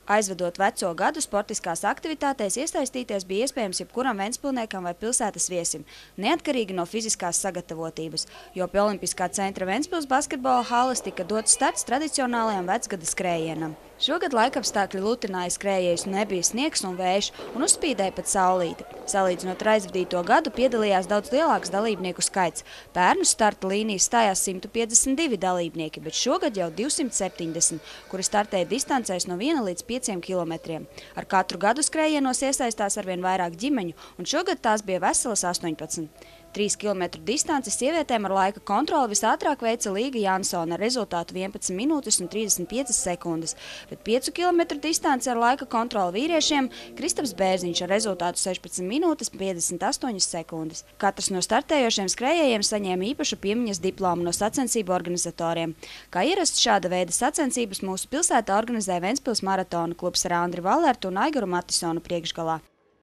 Aizvedot veco gadu, sportiskās aktivitātēs iesaistīties bija iespējams jebkuram ventspilsniekam vai pilsētas viesim, neatkarīgi no fiziskās sagatavotības, jo pie Olimpiskā centra Ventspils basketbola halles tika dots starts tradicionālajam vecgada skrējienam. Šogad laikapstākļi lutināja skrējējus, nebija sniegs un vējš, un uzspīdēja pat saulīte. Salīdzinot ar aizvadīto gadu, piedalījās daudz lielāks dalībnieku skaits. Pērnu starta līnijas stājās 152 dalībnieki, bet šogad jau 270, kuri startēja distancēs no 1 līdz 5 kilometriem. Ar katru gadu skrējienos iesaistās arvien vairāk ģimeņu, un šogad tās bija veselas 18. 3 km distanci sievietēm ar laika kontroli visātrāk veica Līga Jansone ar rezultātu 11 minūtes un 35 sekundes, bet 5 km distanci ar laika kontroli vīriešiem Kristaps Bērziņš ar rezultātu 16 minūtes 58 sekundes. Katrs no startējošiem skrējējiem saņēma īpašu piemiņas diplomu no sacensību organizatoriem. Kā ierasts šāda veida sacensības mūsu pilsētā organizē Ventspils maratona klubs ar Andri Valertu un Aigaru Matisonu priekšgalā.